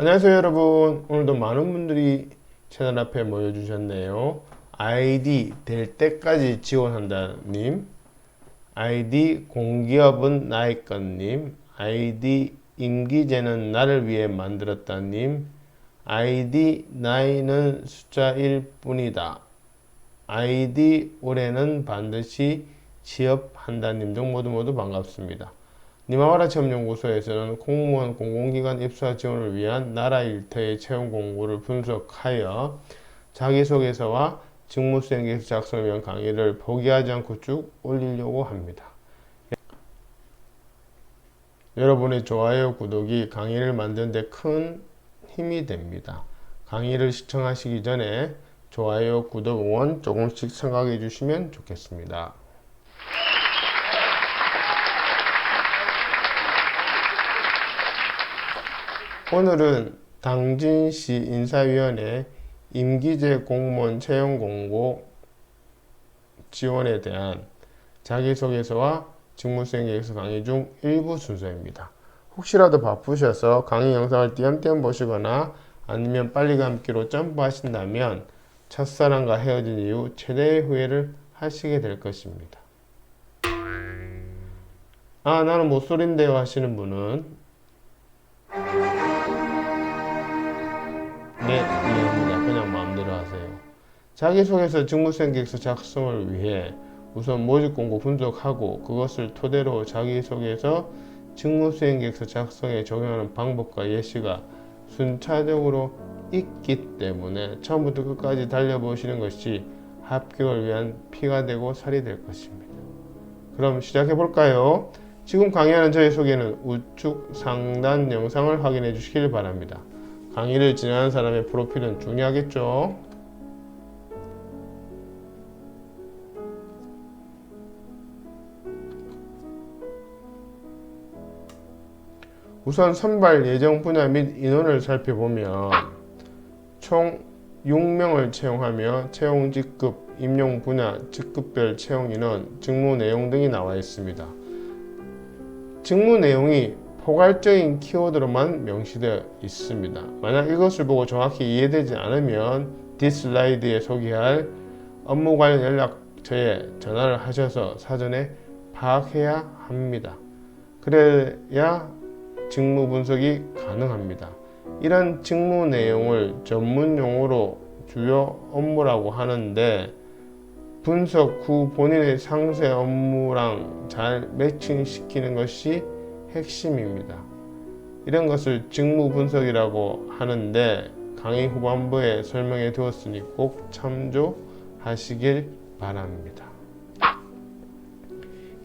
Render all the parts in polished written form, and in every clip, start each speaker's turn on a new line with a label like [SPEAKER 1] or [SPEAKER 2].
[SPEAKER 1] 안녕하세요 여러분. 오늘도 많은 분들이 채널 앞에 모여주셨네요. 아이디 될 때까지 지원한다 님, 아이디 공기업은 나의 것님, 아이디 임기제는 나를 위해 만들었다 님, 아이디 나이는 숫자일 뿐이다, 아이디 올해는 반드시 취업한다 님 등 모두 반갑습니다. 니마와라 체험연구소에서는 공무원 공공기관 입사 지원을 위한 나라 일터의 채용 공고를 분석하여 자기소개서와 직무수행 계획서 작성을 위한 강의를 포기하지 않고 쭉 올리려고 합니다. 여러분의 좋아요, 구독이 강의를 만드는 데 큰 힘이 됩니다. 강의를 시청하시기 전에 좋아요, 구독, 응원 조금씩 생각해 주시면 좋겠습니다. 오늘은 당진시 인사위원회 임기제 공무원 채용 공고 지원에 대한 자기소개서와 직무수행 계획서 강의 중 일부 순서입니다. 혹시라도 바쁘셔서 강의 영상을 띄엄띄엄 보시거나 아니면 빨리 감기로 점프하신다면 첫사랑과 헤어진 이후 최대의 후회를 하시게 될 것입니다. 나는 모쏠인데요 하시는 분은 네, 이해합니다. 그냥 마음대로 하세요. 자기소개서 직무수행 계획서 작성을 위해 우선 모집공고 분석하고 그것을 토대로 자기소개서 직무수행 계획서 작성에 적용하는 방법과 예시가 순차적으로 있기 때문에 처음부터 끝까지 달려보시는 것이 합격을 위한 피가 되고 살이 될 것입니다. 그럼 시작해볼까요? 지금 강의하는 저의 소개는 우측 상단 영상을 확인해 주시길 바랍니다. 강의를 진행하는 사람의 프로필은 중요하겠죠? 우선 선발 예정 분야 및 인원을 살펴보면 총 6명을 채용하며 채용 직급, 임용 분야, 직급별 채용 인원, 직무 내용 등이 나와 있습니다. 직무 내용이 포괄적인 키워드로만 명시되어 있습니다. 만약 이것을 보고 정확히 이해되지 않으면 뒷슬라이드에 소개할 업무 관련 연락처에 전화를 하셔서 사전에 파악해야 합니다. 그래야 직무 분석이 가능합니다. 이런 직무 내용을 전문 용어로 주요 업무라고 하는데 분석 후 본인의 상세 업무랑 잘 매칭시키는 것이 핵심입니다. 이런 것을 직무 분석이라고 하는데 강의 후반부에 설명해 두었으니 꼭 참조하시길 바랍니다.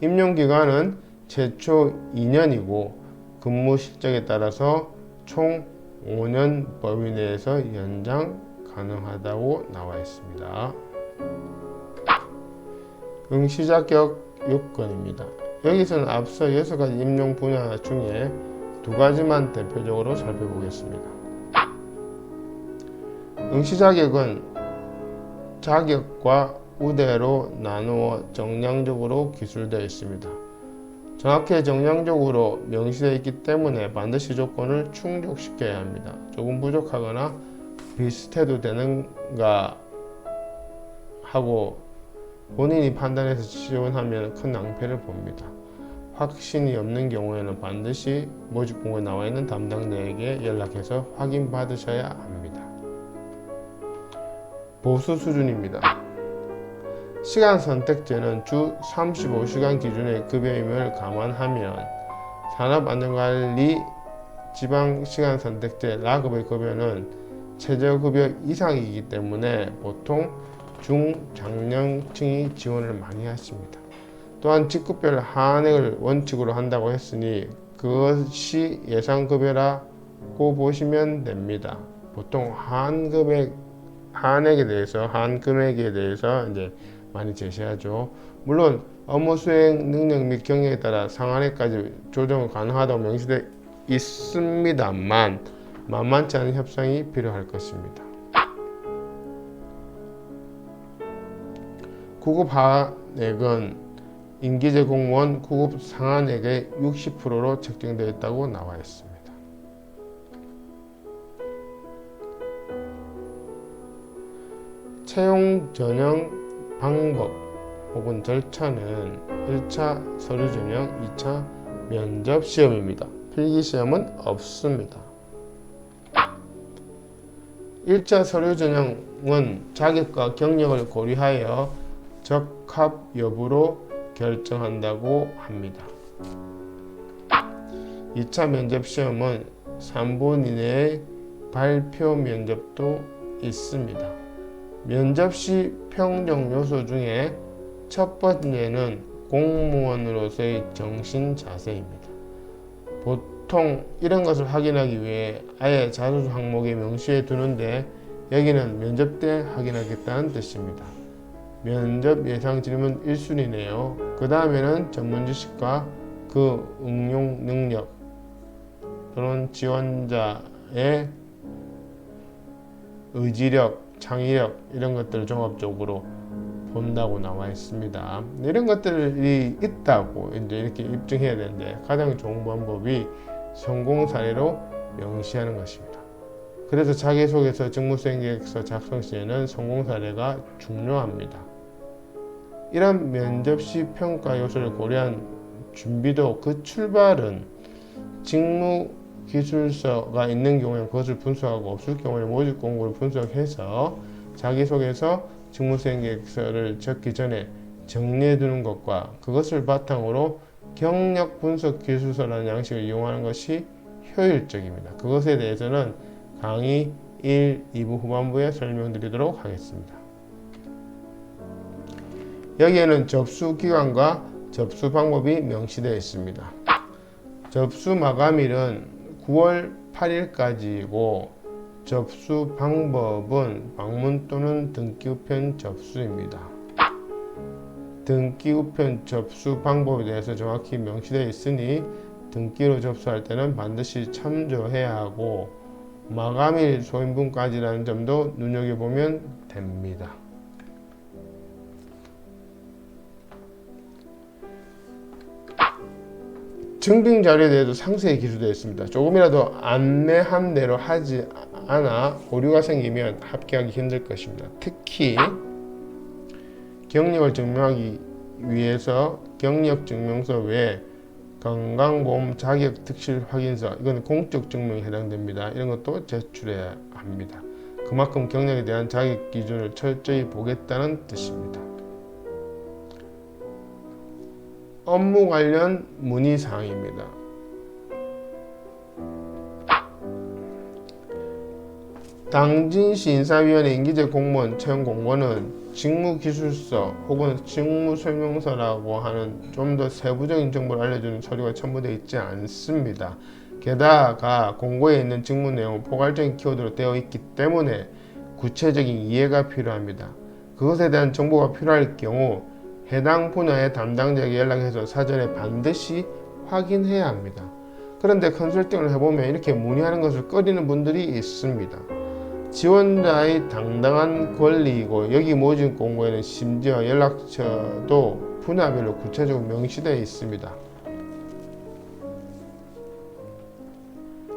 [SPEAKER 1] 임용기간은 최초 2년이고 근무 실적에 따라서 총 5년 범위 내에서 연장 가능하다고 나와 있습니다. 응시 자격 요건입니다. 여기서는 앞서 6가지 임용 분야 중에 2가지만 대표적으로 살펴보겠습니다. 응시 자격은 자격과 우대로 나누어 정량적으로 기술되어 있습니다. 정확히 정량적으로 명시되어 있기 때문에 반드시 조건을 충족시켜야 합니다. 조금 부족하거나 비슷해도 되는가 하고 본인이 판단해서 지원하면 큰 낭패를 봅니다. 확신이 없는 경우에는 반드시 모집공고에 나와 있는 담당자에게 연락해서 확인받으셔야 합니다. 보수 수준입니다. 시간 선택제는 주 35시간 기준의 급여임을 감안하면 산업안전관리 지방시간 선택제 라급의 급여는 최저급여 이상이기 때문에 보통 중장년층이 지원을 많이 하십니다. 또한 직급별 하한액을 원칙으로 한다고 했으니 그것이 예상급여라고 보시면 됩니다. 보통 하한액에 대해서 이제 많이 제시하죠. 물론 업무 수행 능력 및 경력에 따라 상한액까지 조정 가능하다고 명시되어 있습니다만 만만치 않은 협상이 필요할 것입니다. 구급 하한액은 임기제 공무원 구급 상한액의 60%로 책정되어 있다고 나와 있습니다. 채용 전형 방법 혹은 절차는 1차 서류 전형, 2차 면접 시험입니다. 필기 시험은 없습니다. 1차 서류 전형은 자격과 경력을 고려하여 적합 여부로 결정한다고 합니다. 2차 면접 시험은 3분 이내의 발표 면접도 있습니다. 면접 시 평정 요소 중에 첫 번째는 공무원으로서의 정신 자세입니다. 보통 이런 것을 확인하기 위해 아예 자소서 항목에 명시해 두는데 여기는 면접 때 확인하겠다는 뜻입니다. 면접 예상 질문 1순위네요. 그 다음에는 전문 지식과 그 응용 능력 또는 지원자의 의지력, 창의력 이런 것들을 종합적으로 본다고 나와 있습니다. 이런 것들이 있다고 이제 이렇게 입증해야 되는데 가장 좋은 방법이 성공 사례로 명시하는 것입니다. 그래서 자기소개서, 직무수행계획서 작성 시에는 성공 사례가 중요합니다. 이런 면접 시 평가 요소를 고려한 준비도 그 출발은 직무 기술서가 있는 경우에 그것을 분석하고 없을 경우에 모집 공고를 분석해서 자기소개서, 직무수행계획서를 적기 전에 정리해 두는 것과 그것을 바탕으로 경력 분석 기술서라는 양식을 이용하는 것이 효율적입니다. 그것에 대해서는 강의 1, 2부 후반부에 설명드리도록 하겠습니다. 여기에는 접수 기간과 접수 방법이 명시되어 있습니다. 접수 마감일은 9월 8일까지이고 접수 방법은 방문 또는 등기 우편 접수입니다. 등기 우편 접수 방법에 대해서 정확히 명시되어 있으니 등기로 접수할 때는 반드시 참조해야 하고 마감일 소인분까지라는 점도 눈여겨보면 됩니다. 증빙 자료에 대해서 상세히 기술되어 있습니다. 조금이라도 안내한 대로 하지 않아 오류가 생기면 합격하기 힘들 것입니다. 특히 경력을 증명하기 위해서 경력증명서 외에 건강보험 자격 특실 확인서, 이건 공적 증명에 해당됩니다. 이런 것도 제출해야 합니다. 그만큼 경력에 대한 자격 기준을 철저히 보겠다는 뜻입니다. 업무 관련 문의사항입니다. 당진시 인사위원회 임기제 공무원 채용 공고는 직무기술서 혹은 직무설명서라고 하는 좀 더 세부적인 정보를 알려주는 서류가 첨부되어 있지 않습니다. 게다가 공고에 있는 직무 내용은 포괄적인 키워드로 되어 있기 때문에 구체적인 이해가 필요합니다. 그것에 대한 정보가 필요할 경우 해당 분야의 담당자에게 연락해서 사전에 반드시 확인해야 합니다. 그런데 컨설팅을 해보면 이렇게 문의하는 것을 꺼리는 분들이 있습니다. 지원자의 당당한 권리이고 여기 모집 공고에는 심지어 연락처도 분야별로 구체적으로 명시되어 있습니다.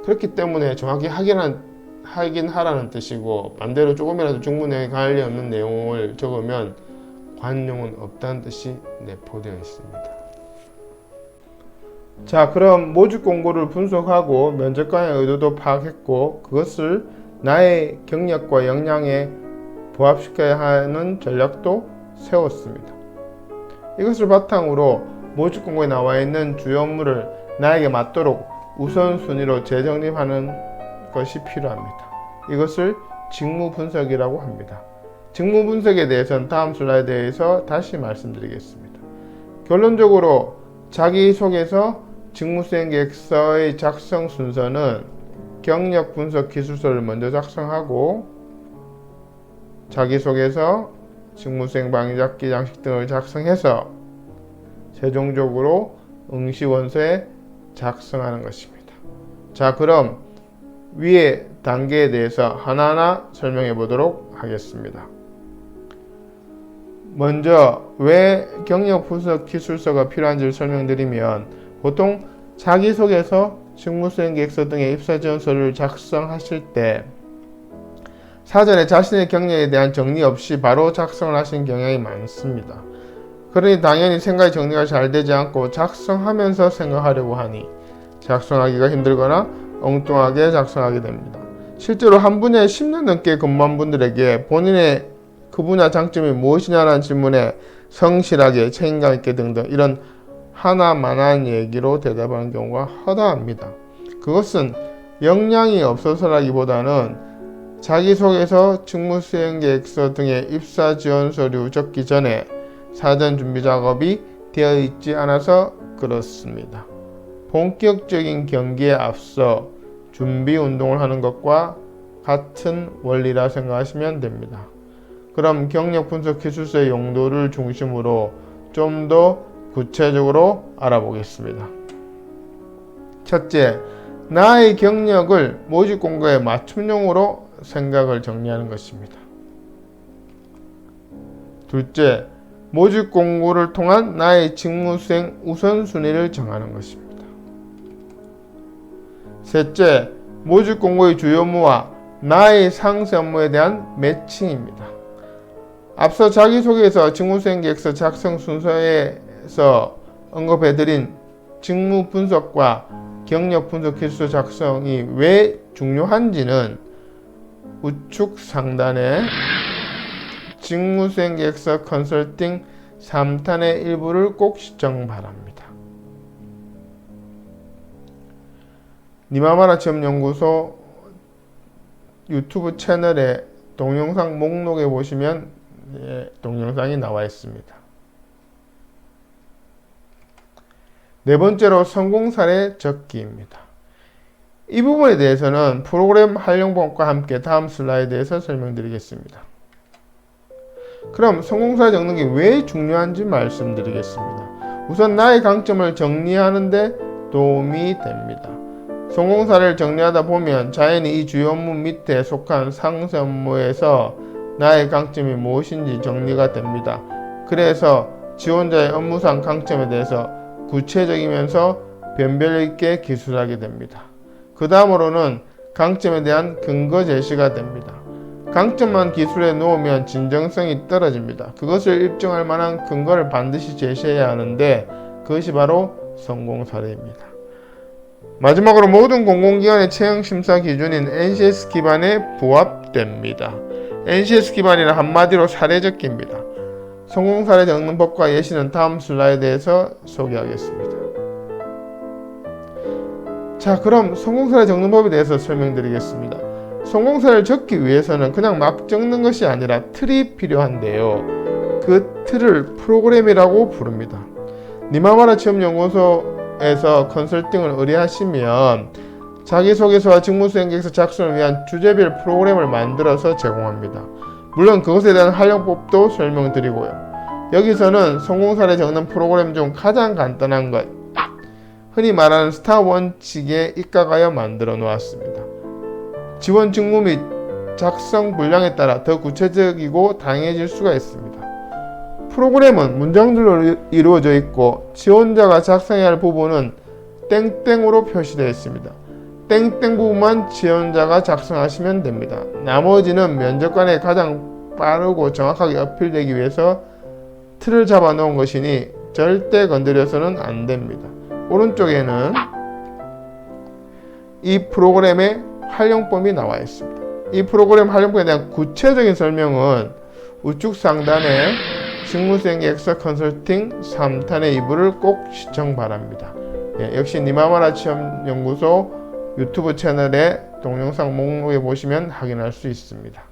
[SPEAKER 1] 그렇기 때문에 정확히 확인하라는 뜻이고 반대로 조금이라도 직무에 관련 없는 내용을 적으면 관용은 없다는 뜻이 내포되어 있습니다. 자, 그럼 모집 공고를 분석하고 면접관의 의도도 파악했고 그것을 나의 경력과 역량에 부합시켜야 하는 전략도 세웠습니다. 이것을 바탕으로 모집 공고에 나와 있는 주요 업무를 나에게 맞도록 우선순위로 재정립하는 것이 필요합니다. 이것을 직무 분석이라고 합니다. 직무 분석에 대해서는 다음 슬라이드에서 다시 말씀드리겠습니다. 결론적으로 자기소개서, 직무수행계획서의 작성 순서는 경력 분석 기술서를 먼저 작성하고 자기소개서, 직무수행 방해잡기 양식 등을 작성해서 최종적으로 응시원서에 작성하는 것입니다. 자, 그럼 위의 단계에 대해서 하나하나 설명해 보도록 하겠습니다. 먼저 왜 경력 분석 기술서가 필요한지를 설명드리면 보통 자기소개서, 직무수행계획서 등의 입사지원서를 작성하실 때 사전에 자신의 경력에 대한 정리 없이 바로 작성을 하신 경향이 많습니다. 그러니 당연히 생각이 정리가 잘 되지 않고 작성하면서 생각하려고 하니 작성하기가 힘들거나 엉뚱하게 작성하게 됩니다. 실제로 한 분야에 10년 넘게 근무한 분들에게 본인의 그 분야 장점이 무엇이냐라는 질문에 성실하게 책임감 있게 등등 이런 하나만한 얘기로 대답하는 경우가 허다합니다. 그것은 역량이 없어서라기보다는 자기소개서, 직무수행계획서 등의 입사 지원 서류 적기 전에 사전 준비 작업이 되어 있지 않아서 그렇습니다. 본격적인 경기에 앞서 준비 운동을 하는 것과 같은 원리라 생각하시면 됩니다. 그럼 경력 분석 기술서의 용도를 중심으로 좀 더 구체적으로 알아보겠습니다. 첫째, 나의 경력을 모집 공고에 맞춤형으로 생각을 정리하는 것입니다. 둘째, 모집 공고를 통한 나의 직무수행 우선순위를 정하는 것입니다. 셋째, 모집 공고의 주요 업무와 나의 상세 업무에 대한 매칭입니다. 앞서 자기소개에서 직무수행계획서 작성 순서에서 언급해드린 직무 분석과 경력 분석 기술서 작성이 왜 중요한지는 우측 상단에 직무수행계획서 컨설팅 3탄의 일부를 꼭 시청 바랍니다. 니마마라 취업연구소 유튜브 채널의 동영상 목록에 보시면 동영상이 나와 있습니다. 네 번째로 성공 사례 적기입니다. 이 부분에 대해서는 프로그램 활용법과 함께 다음 슬라이드에서 설명드리겠습니다. 그럼 성공 사례 적는 게 왜 중요한지 말씀드리겠습니다. 우선 나의 강점을 정리하는 데 도움이 됩니다. 성공 사례를 정리하다 보면 자연히 이 주요 업무 밑에 속한 상세 업무에서 나의 강점이 무엇인지 정리가 됩니다. 그래서 지원자의 업무상 강점에 대해서 구체적이면서 변별 있게 기술하게 됩니다. 그 다음으로는 강점에 대한 근거 제시가 됩니다. 강점만 기술에 놓으면 진정성이 떨어집니다. 그것을 입증할 만한 근거를 반드시 제시해야 하는데 그것이 바로 성공 사례입니다. 마지막으로 모든 공공기관의 채용심사 기준인 NCS 기반에 부합됩니다. NCS 기반이란 한마디로 사례 적기입니다. 성공 사례 적는 법과 예시는 다음 슬라이드에서 소개하겠습니다. 자, 그럼 성공 사례 적는 법에 대해서 설명드리겠습니다. 성공 사례를 적기 위해서는 그냥 막 적는 것이 아니라 틀이 필요한데요. 그 틀을 프로그램이라고 부릅니다. 니마마라 취업연구소에서 컨설팅을 의뢰하시면 자기소개서와 직무수행계획서 작성을 위한 주제별 프로그램을 만들어서 제공합니다. 물론 그것에 대한 활용법도 설명드리고요. 여기서는 성공사례 적는 프로그램 중 가장 간단한 것, 흔히 말하는 스타 원칙에 입각하여 만들어 놓았습니다. 지원 직무 및 작성 분량에 따라 더 구체적이고 다양해질 수가 있습니다. 프로그램은 문장들로 이루어져 있고 지원자가 작성해야 할 부분은 땡땡으로 표시되어 있습니다. 땡땡 부분만 지원자가 작성하시면 됩니다. 나머지는 면접관에 가장 빠르고 정확하게 어필되기 위해서 틀을 잡아 놓은 것이니 절대 건드려서는 안 됩니다. 오른쪽에는 이 프로그램의 활용법이 나와 있습니다. 이 프로그램 활용법에 대한 구체적인 설명은 우측 상단에 직무수행계획서 컨설팅 3탄의 2부를 꼭 시청 바랍니다. 역시 니마마라 취업연구소 유튜브 채널의 동영상 목록에 보시면 확인할 수 있습니다.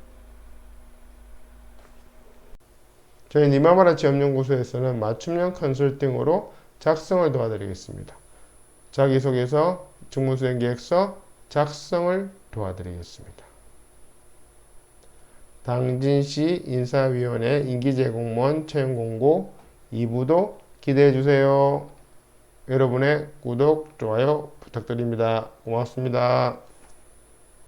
[SPEAKER 1] 저희 니마마라 취업연구소에서는 맞춤형 컨설팅으로 작성을 도와드리겠습니다. 자기소개서, 직무수행계획서 작성을 도와드리겠습니다. 당진시 인사위원회 임기제공무원 채용공고 2부도 기대해주세요. 여러분의 구독, 좋아요 부탁드립니다. 고맙습니다.